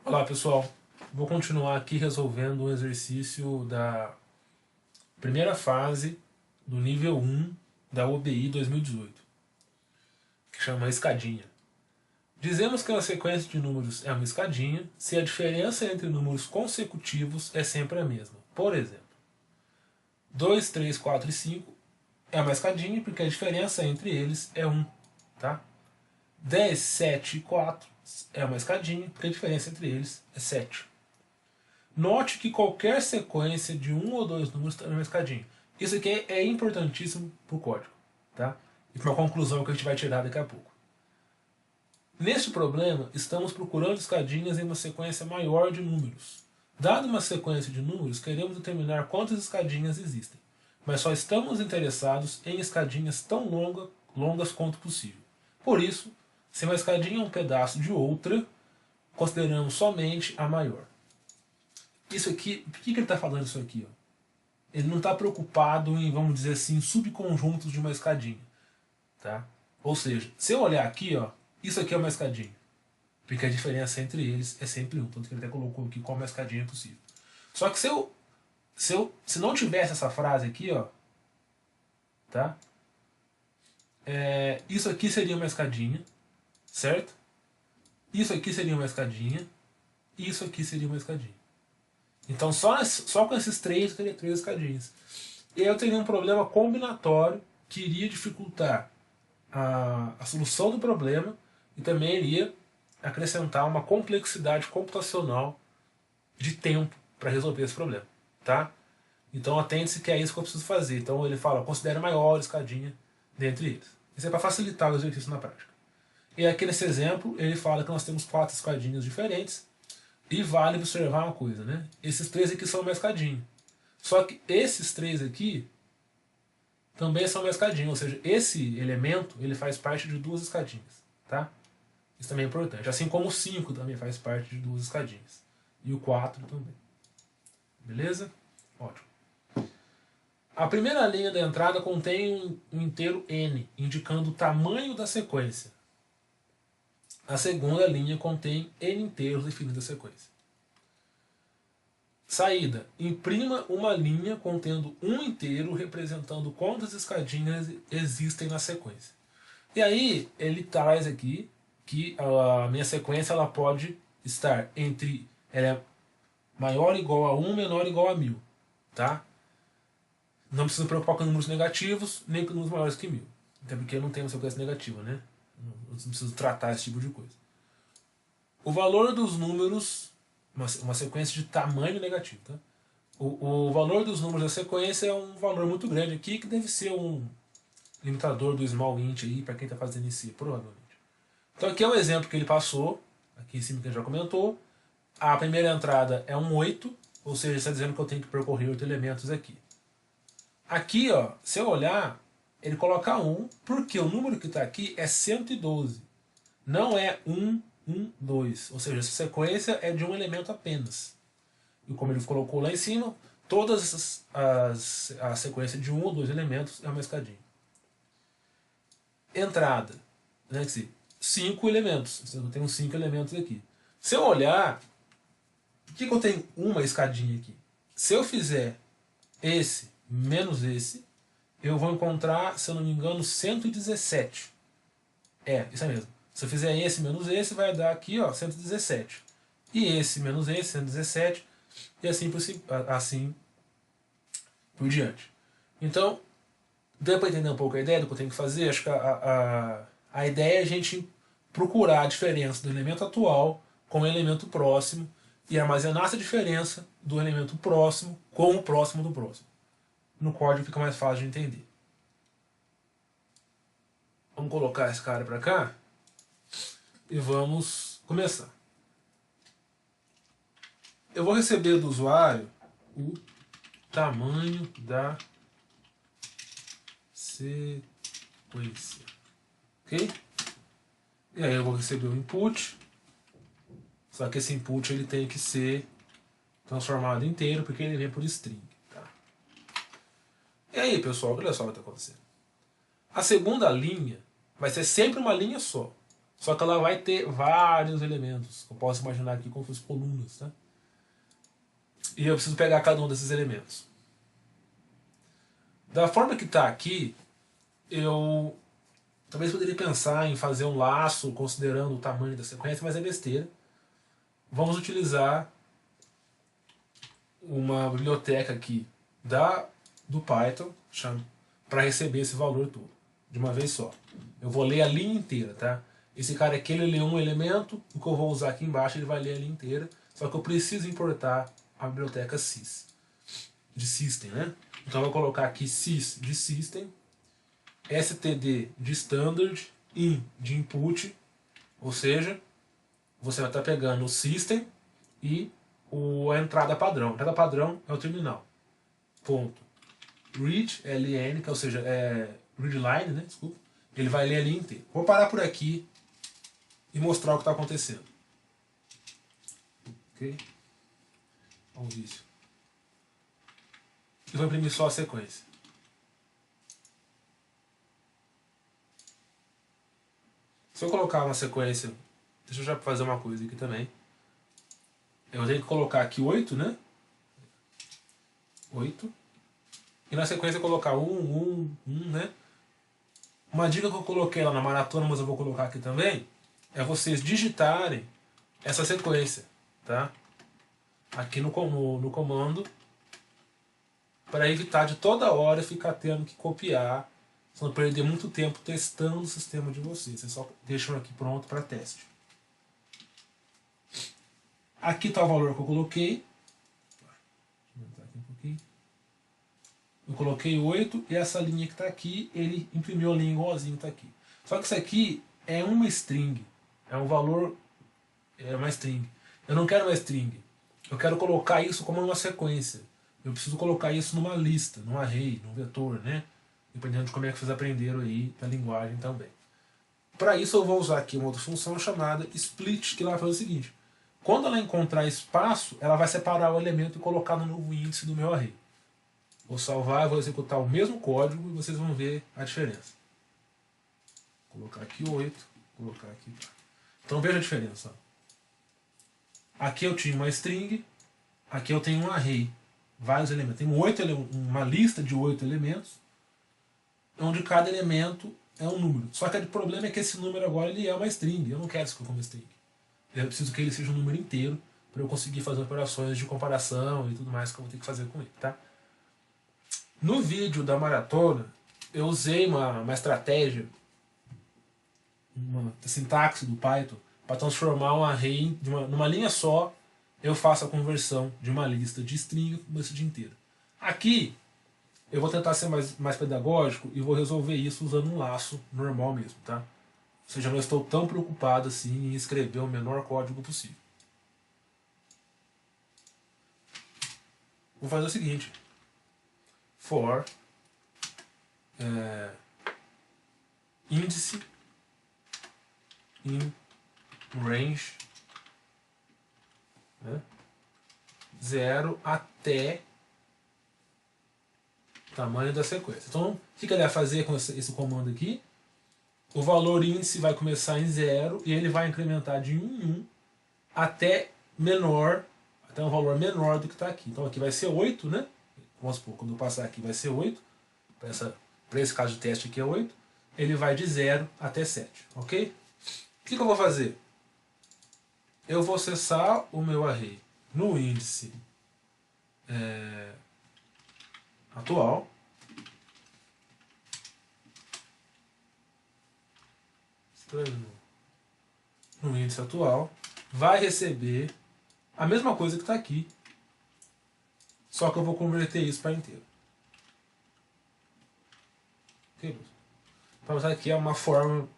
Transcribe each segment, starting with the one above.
Olá pessoal, vou continuar aqui resolvendo um exercício da primeira fase do nível 1 da OBI 2018, que chama escadinha. Dizemos que uma sequência de números é uma escadinha se a diferença entre números consecutivos é sempre a mesma. Por exemplo, 2, 3, 4 e 5 é uma escadinha porque a diferença entre eles é 1. Tá? 10, 7 e 4 é uma escadinha porque a diferença entre eles é 7. Note que qualquer sequência de um ou dois números está numa escadinha. Isso aqui é importantíssimo para o código. Tá? E para uma conclusão que a gente vai tirar daqui a pouco. Neste problema, estamos procurando escadinhas em uma sequência maior de números. Dada uma sequência de números, queremos determinar quantas escadinhas existem, mas só estamos interessados em escadinhas tão longas quanto possível. Por isso, se uma escadinha é um pedaço de outra, consideramos somente a maior. Isso aqui, por que ele está falando isso aqui? Ó? Ele não está preocupado em, vamos dizer assim, subconjuntos de uma escadinha. Tá? Ou seja, se eu olhar aqui, ó, isso aqui é uma escadinha. Porque a diferença entre eles é sempre 1. Tanto que ele até colocou aqui qual é uma escadinha possível. Só que se não tivesse essa frase aqui, ó, tá? Isso aqui seria uma escadinha, certo? Isso aqui seria uma escadinha. E isso aqui seria uma escadinha. Então só com esses três eu teria 3 escadinhas. E aí eu teria um problema combinatório que iria dificultar a solução do problema e também iria acrescentar uma complexidade computacional de tempo para resolver esse problema. Tá? Então atente-se que é isso que eu preciso fazer. Então ele fala, considere a maior escadinha dentre eles. Isso é para facilitar o exercício na prática. E aqui nesse exemplo ele fala que nós temos 4 escadinhas diferentes. E vale observar uma coisa, né? Esses 3 aqui são uma escadinha. Só que esses 3 aqui também são uma escadinha. Ou seja, esse elemento ele faz parte de 2 escadinhas. Tá? Isso também é importante. Assim como o 5 também faz parte de 2 escadinhas. E o 4 também. Beleza? Ótimo. A primeira linha da entrada contém um inteiro n, indicando o tamanho da sequência. A segunda linha contém n inteiros definindo a sequência. Saída. Imprima uma linha contendo um inteiro representando quantas escadinhas existem na sequência. E aí ele traz aqui que a minha sequência ela pode estar entre... Ela é maior ou igual a 1, menor ou igual a 1000. Tá? Não preciso preocupar com números negativos, nem com números maiores que 1000. Até porque eu não tenho uma sequência negativa, né? Não preciso tratar esse tipo de coisa. O valor dos números, uma sequência de tamanho negativo. Tá? O valor dos números da sequência é um valor muito grande aqui, que deve ser um limitador do small int aí, para quem está fazendo em si, provavelmente. Então aqui é um exemplo que ele passou, aqui em cima que a gente já comentou. A primeira entrada é um 8, ou seja, está dizendo que eu tenho que percorrer 8 elementos aqui. Aqui, ó, se eu olhar, ele coloca 1, porque o número que está aqui é 112. Não é 1, 1, 2. Ou seja, essa sequência é de um elemento apenas. E como ele colocou lá em cima, todas a sequência de 1 ou 2 elementos é uma escadinha. Entrada. Né, 5 elementos. Eu tenho 5 elementos aqui. Se eu olhar, por que eu tenho uma escadinha aqui? Se eu fizer esse menos esse, eu vou encontrar, se eu não me engano, 117. Isso é mesmo. Se eu fizer esse menos esse, vai dar aqui, ó, 117. E esse menos esse, 117. E assim por diante. Então, deu para entender um pouco a ideia do que eu tenho que fazer? Acho que a ideia é a gente procurar a diferença do elemento atual com o elemento próximo e armazenar essa diferença do elemento próximo com o próximo do próximo. No código fica mais fácil de entender. Vamos colocar esse cara para cá e vamos começar. Eu vou receber do usuário o tamanho da sequência. Ok? E aí eu vou receber o input. Só que esse input ele tem que ser transformado inteiro porque ele vem por string. Tá? E aí, pessoal, olha só o que está acontecendo. A segunda linha vai ser sempre uma linha só. Só que ela vai ter vários elementos. Eu posso imaginar aqui como se fossem colunas, tá? E eu preciso pegar cada um desses elementos. Da forma que está aqui, eu talvez poderia pensar em fazer um laço considerando o tamanho da sequência, mas é besteira. Vamos utilizar uma biblioteca aqui do Python para receber esse valor todo, de uma vez só. Eu vou ler a linha inteira, tá? Esse cara aqui, ele lê um elemento, o que eu vou usar aqui embaixo ele vai ler a linha inteira, só que eu preciso importar a biblioteca sys, de system, né? Então eu vou colocar aqui sys de system, std de standard, in de input, ou seja, você vai estar pegando o system e a entrada padrão. A entrada padrão é o terminal. Ponto. Read, ln, que ou seja, readline, né? Desculpa. Ele vai ler a linha inteira. Vou parar por aqui e mostrar o que está acontecendo. Ok? Vamos ver isso. E vou imprimir só a sequência. Se eu colocar uma sequência, deixa eu já fazer uma coisa aqui também. Eu tenho que colocar aqui 8, né? 8. E na sequência colocar 1, né? Uma dica que eu coloquei lá na maratona, mas eu vou colocar aqui também, é vocês digitarem essa sequência, tá? Aqui no comando, para evitar de toda hora ficar tendo que copiar, se não perder muito tempo testando o sistema de vocês. Vocês só deixam aqui pronto para teste. Aqui está o valor que eu coloquei. Deixa eu aumentar aqui um pouquinho. Eu coloquei 8 e essa linha que está aqui, ele imprimiu a linha igualzinho que está aqui. Só que isso aqui é uma string. É um valor, é uma string. Eu não quero uma string. Eu quero colocar isso como uma sequência. Eu preciso colocar isso numa lista, num array, num vetor, né? Dependendo de como é que vocês aprenderam aí da linguagem também. Para isso eu vou usar aqui uma outra função chamada split, que ela vai fazer o seguinte. Quando ela encontrar espaço, ela vai separar o elemento e colocar no novo índice do meu array. Vou salvar, vou executar o mesmo código e vocês vão ver a diferença. Vou colocar aqui 8, colocar aqui. Então veja a diferença. Aqui eu tinha uma string, aqui eu tenho um array, vários elementos. Tenho uma lista de 8 elementos, onde cada elemento é um número. Só que o problema é que esse número agora ele é uma string. Eu não quero isso como string. Eu preciso que ele seja um número inteiro para eu conseguir fazer operações de comparação e tudo mais que eu vou ter que fazer com ele, tá? No vídeo da maratona, eu usei uma estratégia, uma sintaxe do Python, para transformar um array numa linha só. Eu faço a conversão de uma lista de string para uma lista de inteiro. Aqui, eu vou tentar ser mais pedagógico e vou resolver isso usando um laço normal mesmo, tá? Ou seja, eu não estou tão preocupado assim em escrever o menor código possível. Vou fazer o seguinte. For índice in range, né, 0 até tamanho da sequência. Então, o que ele vai fazer com esse comando aqui? O valor índice vai começar em 0 e ele vai incrementar de 1 em 1 até um valor menor do que está aqui. Então aqui vai ser 8, né? Vamos supor, quando eu passar aqui vai ser 8. Para esse caso de teste aqui é 8. Ele vai de 0 até 7, ok? O que eu vou fazer? Eu vou acessar o meu array no índice atual. No índice atual, vai receber a mesma coisa que está aqui, só que eu vou converter isso para inteiro. Ok? Para usar aqui é uma forma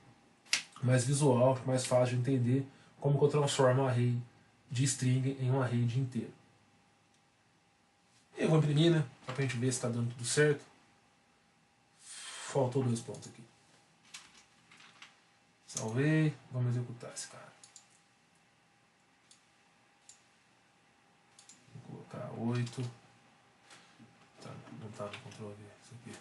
mais visual, mais fácil de entender como que eu transformo um array de string em um array de inteiro. Eu vou imprimir, né? Só para a gente ver se está dando tudo certo. Faltou 2 pontos aqui. Salvei. Vamos executar esse cara. Vou colocar 8. Tá, não está no Ctrl V. Isso aqui.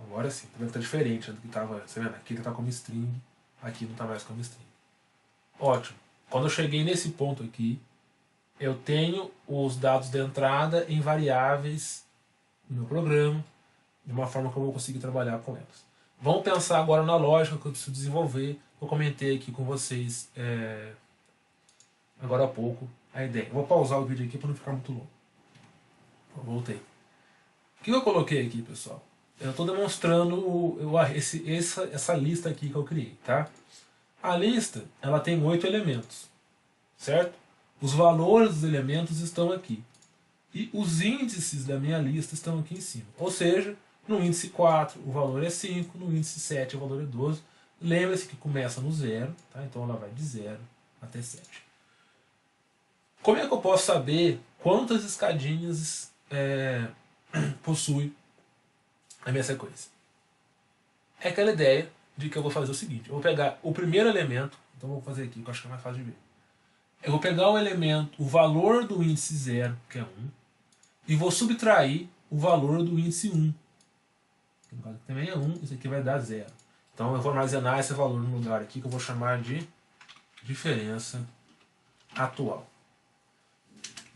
Agora sim, tá vendo que tá diferente do que tava, você vendo? Aqui tá como string, aqui não tá mais como string. Ótimo. Quando eu cheguei nesse ponto aqui, eu tenho os dados de entrada em variáveis no meu programa, de uma forma que eu vou conseguir trabalhar com elas. Vamos pensar agora na lógica que eu preciso desenvolver. Eu comentei aqui com vocês agora há pouco a ideia. Vou pausar o vídeo aqui para não ficar muito longo. Voltei. O que eu coloquei aqui, pessoal? Eu estou demonstrando essa lista aqui que eu criei, tá? A lista, ela tem 8 elementos, certo? Os valores dos elementos estão aqui. E os índices da minha lista estão aqui em cima. Ou seja, no índice 4 o valor é 5, no índice 7 o valor é 12. Lembre-se que começa no 0, tá? Então ela vai de 0 até 7. Como é que eu posso saber quantas escadinhas possui a minha sequência? É aquela ideia de que eu vou fazer o seguinte: eu vou pegar o primeiro elemento, então vou fazer aqui, que eu acho que é mais fácil de ver. Eu vou pegar o elemento, o valor do índice 0, que é 1, e vou subtrair o valor do índice 1, que no caso também é 1, isso aqui vai dar 0. Então eu vou armazenar esse valor no lugar aqui que eu vou chamar de diferença atual.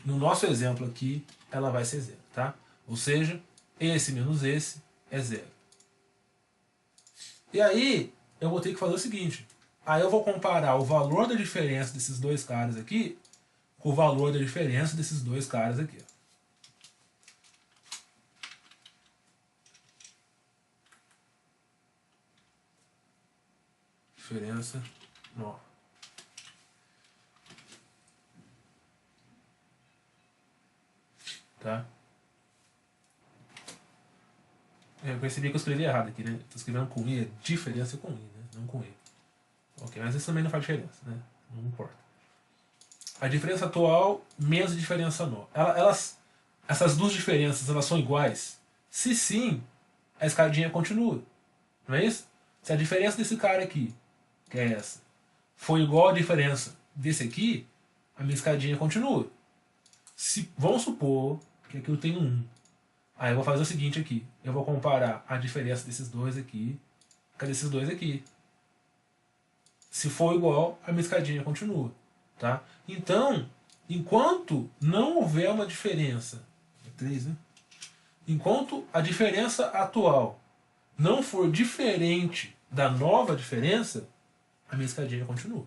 No nosso exemplo aqui, ela vai ser 0, tá? Ou seja, esse menos esse é 0. E aí, eu vou ter que fazer o seguinte. Aí eu vou comparar o valor da diferença desses dois caras aqui com o valor da diferença desses dois caras aqui. Diferença nó. Tá? Eu percebi que eu escrevi errado aqui, né? Estou escrevendo com I, é diferença com I, né? Não com E. Ok, mas isso também não faz diferença, né? Não importa. A diferença atual menos a diferença nó. Essas duas diferenças, elas são iguais? Se sim, a escadinha continua. Não é isso? Se a diferença desse cara aqui, que é essa, for igual à diferença desse aqui, a minha escadinha continua. Vamos supor que aqui eu tenho 1. Aí eu vou fazer o seguinte aqui. Eu vou comparar a diferença desses dois aqui com a desses dois aqui. Se for igual, a minha escadinha continua. Tá? Então, enquanto não houver uma diferença, 3, né? Enquanto a diferença atual não for diferente da nova diferença, a minha escadinha continua.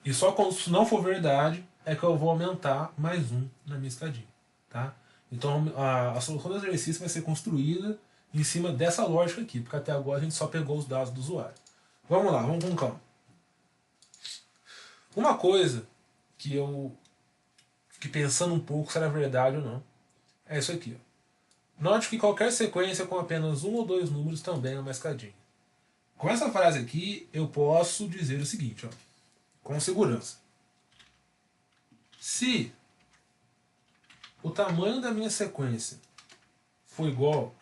E só quando isso não for verdade é que eu vou aumentar mais 1 na minha escadinha. Tá? Então a solução do exercício vai ser construída em cima dessa lógica aqui, porque até agora a gente só pegou os dados do usuário. Vamos lá, vamos com calma. Uma coisa que eu fiquei pensando um pouco se era verdade ou não, é isso aqui. Ó. Note que qualquer sequência com apenas 1 ou 2 números também é uma escadinha. Com essa frase aqui, eu posso dizer o seguinte, ó, com segurança. Se o tamanho da minha sequência for igual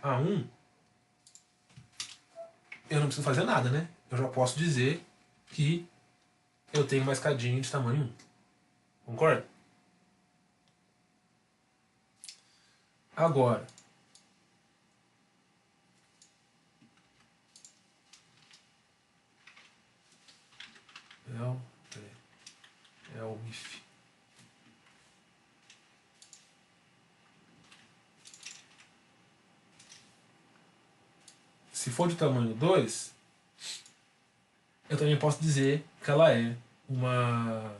a 1, eu não preciso fazer nada, né? Eu já posso dizer que eu tenho uma escadinha de tamanho 1. Concorda? Agora, é o if. Se for de tamanho 2, eu também posso dizer que ela é uma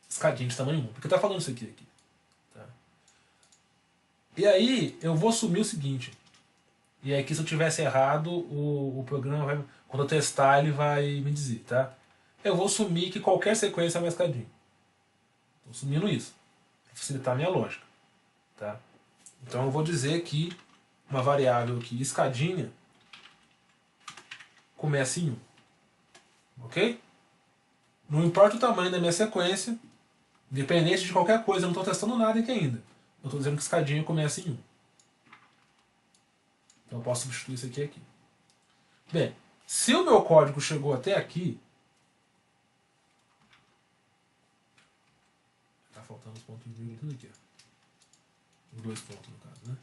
escadinha de tamanho 1. Porque está falando isso aqui. Tá? E aí, eu vou assumir o seguinte. E aqui, se eu tivesse errado, o programa vai, quando eu testar, ele vai me dizer. Tá? Eu vou assumir que qualquer sequência é uma escadinha. Estou assumindo isso. Para facilitar a minha lógica. Tá? Então eu vou dizer que uma variável aqui, escadinha, começa em 1. Ok? Não importa o tamanho da minha sequência, independente de qualquer coisa, eu não estou testando nada aqui ainda. Eu estou dizendo que escadinha começa em 1. Então eu posso substituir isso aqui. Bem, se o meu código chegou até aqui, está faltando os pontos de vírgula tudo aqui. Ó. Os dois pontos, no caso, né?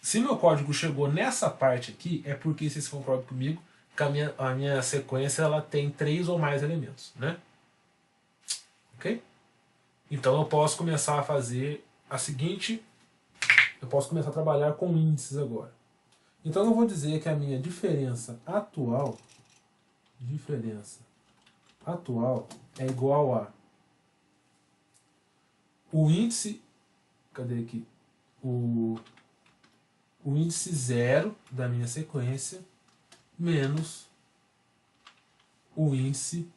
Se meu código chegou nessa parte aqui, é porque vocês concordam comigo que a minha sequência ela tem 3 ou mais elementos, né? Ok? Então eu posso começar a fazer a seguinte... Eu posso começar a trabalhar com índices agora. Então eu vou dizer que a minha diferença atual é igual a o índice, cadê aqui? O índice 0 da minha sequência menos o índice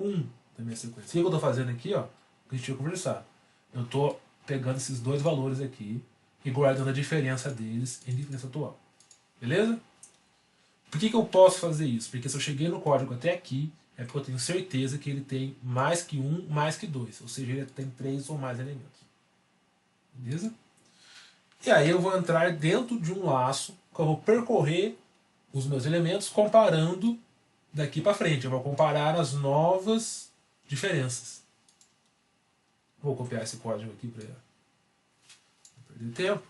1 da minha sequência. O que eu estou fazendo aqui, ó, que a gente tinha conversado? Eu estou pegando esses dois valores aqui e guardando a diferença deles em diferença atual. Beleza? Por que eu posso fazer isso? Porque se eu cheguei no código até aqui, é porque eu tenho certeza que ele tem mais que 1, mais que 2. Ou seja, ele tem 3 ou mais elementos. Beleza? E aí eu vou entrar dentro de um laço que eu vou percorrer os meus elementos comparando daqui para frente. Eu vou comparar as novas diferenças. Vou copiar esse código aqui para não perder tempo.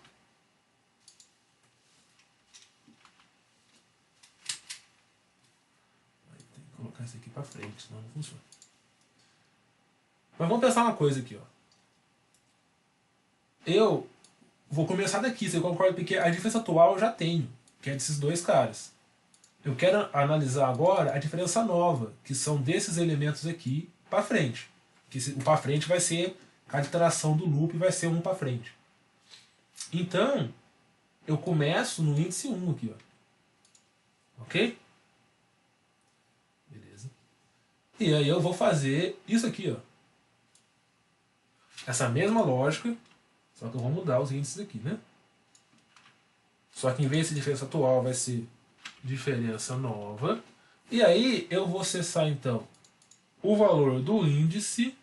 Tem que colocar isso aqui para frente, senão não funciona. Mas vamos pensar uma coisa aqui, ó. Eu vou começar daqui, você concorda? Porque a diferença atual eu já tenho, que é desses dois caras. Eu quero analisar agora a diferença nova, que são desses elementos aqui para frente. Que o para frente vai ser a iteração do loop, vai ser um para frente. Então, eu começo no índice 1 aqui, ó. Ok? Beleza. E aí eu vou fazer isso aqui, ó. Essa mesma lógica, só que eu vou mudar os índices aqui, né? Só que em vez de diferença atual vai ser diferença nova. E aí eu vou acessar então o valor do índice,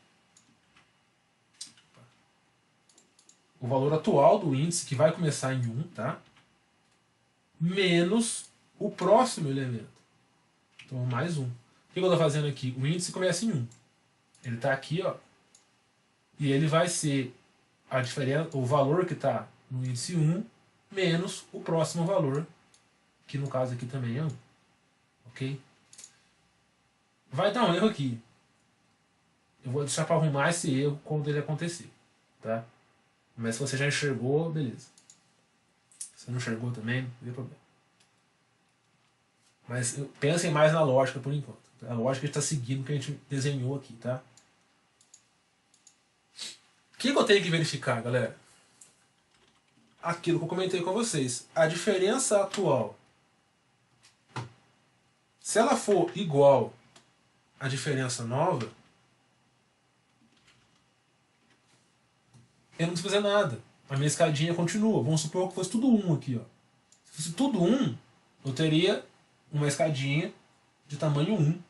o valor atual do índice, que vai começar em 1, tá? Menos o próximo elemento. Então mais 1. O que eu estou fazendo aqui? O índice começa em 1. Ele está aqui, ó. E ele vai ser a diferença, o valor que está no índice 1 menos o próximo valor, que no caso aqui também é 1. Ok? Vai dar um erro aqui. Eu vou deixar para arrumar esse erro quando ele acontecer. Tá? Mas se você já enxergou, beleza. Se você não enxergou também, não tem problema. Mas pensem mais na lógica por enquanto. A lógica está seguindo o que a gente desenhou aqui. Tá? O que eu tenho que verificar, galera? Aquilo que eu comentei com vocês. A diferença atual. Se ela for igual à diferença nova, eu não preciso fazer nada. A minha escadinha continua. Vamos supor que fosse tudo 1 aqui. Ó. Se fosse tudo 1, eu teria uma escadinha de tamanho 1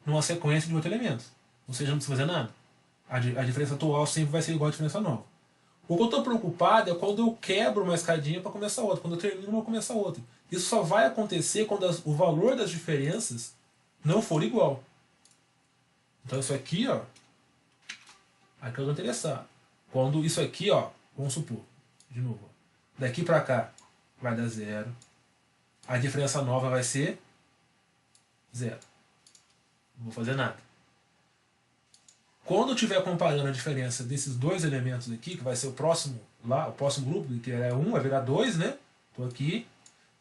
numa sequência de 8 elementos. Ou seja, não precisa fazer nada. A diferença atual sempre vai ser igual à diferença nova. O que eu estou preocupado é quando eu quebro uma escadinha para começar outra. Quando eu termino uma, começar outra. Isso só vai acontecer quando o valor das diferenças não for igual. Então isso aqui, ó, aqui eu não interessar. Quando isso aqui, ó, vamos supor, de novo, ó, daqui para cá vai dar 0. A diferença nova vai ser 0. Não vou fazer nada. Quando eu estiver comparando a diferença desses dois elementos aqui, que vai ser o próximo grupo, que é 1, vai virar 2, né? Estou aqui.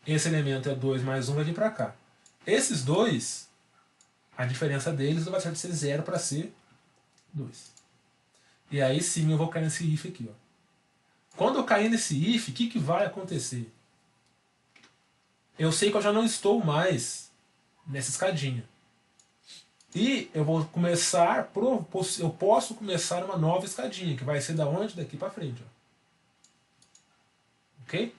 Esse elemento é 2 mais 1, vai vir para cá. Esses dois, a diferença deles vai deixar de ser 0 para ser 2. E aí sim eu vou cair nesse if aqui. Ó. Quando eu cair nesse if, o que vai acontecer? Eu sei que eu já não estou mais nessa escadinha. E eu vou começar, eu posso começar uma nova escadinha, que vai ser da onde? Daqui para frente. Ó. Ok?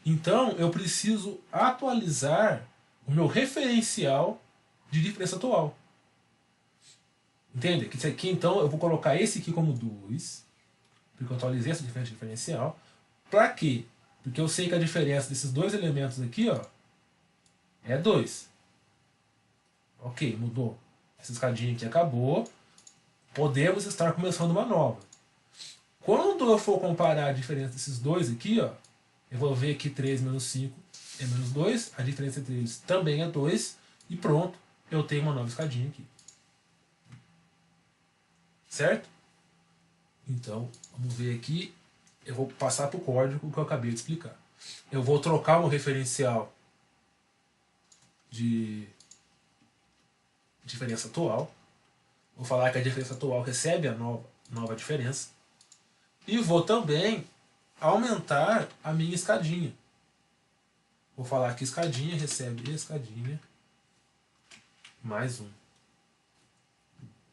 Então eu preciso atualizar o meu referencial de diferença atual. Entende? Que isso aqui, então, eu vou colocar esse aqui como 2, porque eu atualizei essa diferença diferencial. Para quê? Porque eu sei que a diferença desses dois elementos aqui, ó, é 2. Ok, mudou. Essa escadinha aqui acabou. Podemos estar começando uma nova. Quando eu for comparar a diferença desses dois aqui, ó, eu vou ver que 3 menos 5 é menos 2, a diferença entre eles também é 2, e pronto, eu tenho uma nova escadinha aqui. Certo? Então, vamos ver aqui, eu vou passar para o código que eu acabei de explicar. Eu vou trocar o referencial de diferença atual, vou falar que a diferença atual recebe a nova diferença, e vou também aumentar a minha escadinha. Vou falar que escadinha recebe escadinha mais 1.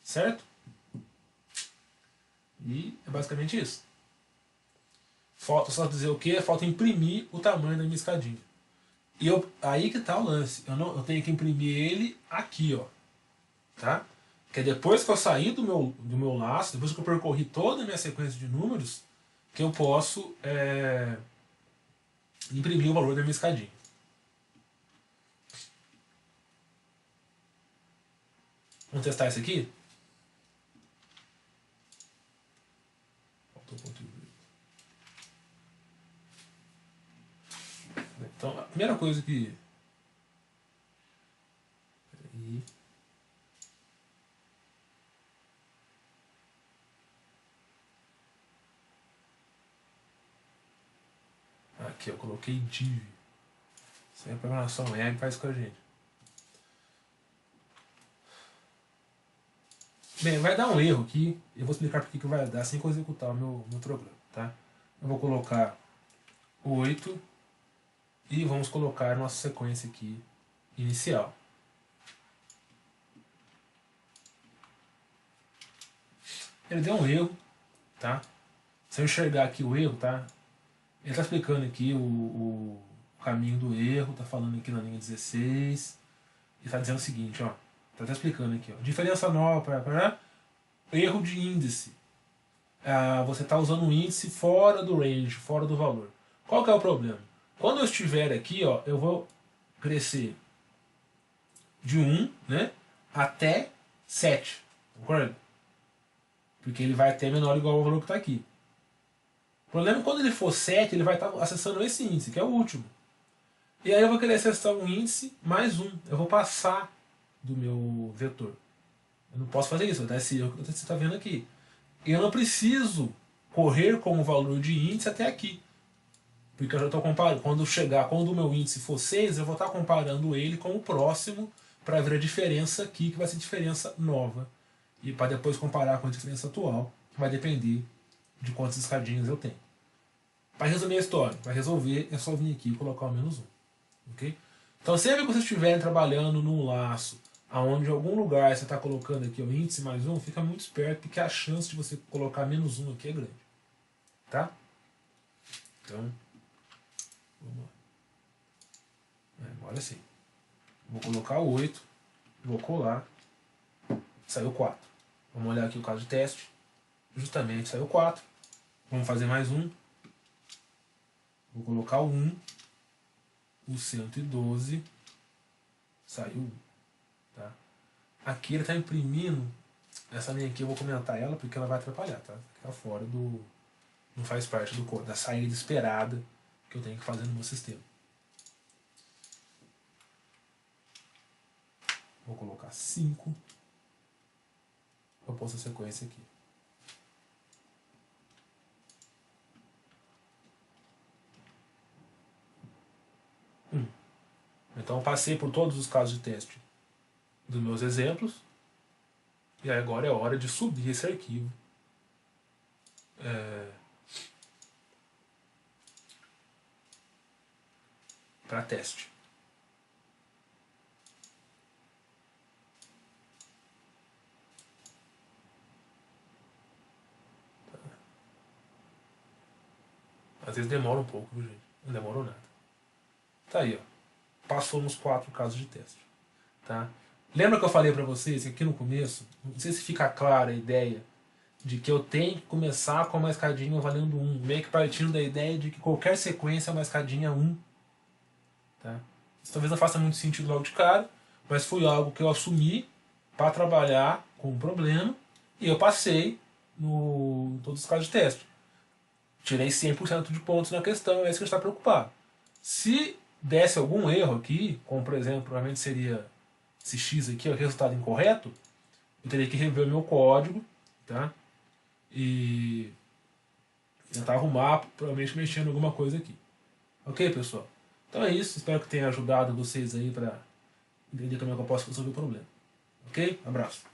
Certo? E é basicamente isso. Falta só dizer o que? Falta imprimir o tamanho da minha escadinha. E aí que está o lance. Eu tenho que imprimir ele aqui, ó. Tá? Que é depois que eu sair do meu laço, depois que eu percorri toda a minha sequência de números, que eu posso imprimir o valor da minha escadinha. Vamos testar isso aqui? Faltou conteúdo. Então, a primeira coisa que... Peraí. Aqui eu coloquei div. Isso aí é programação web, faz com a gente. Bem, vai dar um erro aqui. Eu vou explicar por que vai dar assim que eu executar o meu programa. Tá? Eu vou colocar 8 e vamos colocar nossa sequência aqui inicial. Ele deu um erro. Tá? Se eu enxergar aqui o erro, tá? Ele está explicando aqui o caminho do erro, está falando aqui na linha 16, e está dizendo o seguinte, ó, está até explicando aqui, ó, diferença nova para erro de índice. Você está usando um índice fora do range, fora do valor. Qual que é o problema? Quando eu estiver aqui, ó, eu vou crescer de 1, né, até 7, concorda? Porque ele vai até menor ou igual ao valor que está aqui. O problema é que quando ele for 7, ele vai estar acessando esse índice, que é o último. E aí eu vou querer acessar um índice mais 1. Eu vou passar do meu vetor. Eu não posso fazer isso, vai dar esse erro que você está vendo aqui. Eu não preciso correr com o valor de índice até aqui. Porque eu já estou comparando. Quando o meu índice for 6, eu vou estar comparando ele com o próximo para ver a diferença aqui, que vai ser diferença nova. E para depois comparar com a diferença atual, que vai depender de quantas escadinhas eu tenho. Para resumir a história, para resolver, é só vir aqui e colocar o menos 1. Okay? Então sempre que vocês estiverem trabalhando num laço, aonde em algum lugar você está colocando aqui o índice mais 1, fica muito esperto, porque a chance de você colocar menos 1 aqui é grande. Tá? Então, vamos lá. Agora sim. Vou colocar o 8, vou colar, saiu 4. Vamos olhar aqui o caso de teste. Justamente saiu 4. Vamos fazer mais um. Vou colocar o 1. O 112 saiu 1. Tá? Aqui ele está imprimindo. Essa linha aqui eu vou comentar ela porque ela vai atrapalhar. Tá? Está fora do. Não faz parte da saída esperada que eu tenho que fazer no meu sistema. Vou colocar 5. Eu posto a sequência aqui. Então eu passei por todos os casos de teste dos meus exemplos. E agora é hora de subir esse arquivo para teste. Às vezes demora um pouco, viu, gente? Não demorou nada. Tá aí, ó. Passou nos 4 casos de teste. Tá? Lembra que eu falei para vocês aqui no começo? Não sei se fica clara a ideia de que eu tenho que começar com uma escadinha valendo 1. Meio que partindo da ideia de que qualquer sequência é uma escadinha 1. Tá? Isso talvez não faça muito sentido logo de cara, mas foi algo que eu assumi para trabalhar com o problema e eu passei em todos os casos de teste. tirei 100% de pontos na questão, é isso que a gente está preocupado. Se desse algum erro aqui, como por exemplo, provavelmente seria esse x aqui, o resultado incorreto, eu teria que rever o meu código, tá? E tentar arrumar, provavelmente mexendo em alguma coisa aqui. Ok, pessoal? Então é isso, espero que tenha ajudado vocês aí para entender como é que eu posso resolver o problema. Ok? Abraço.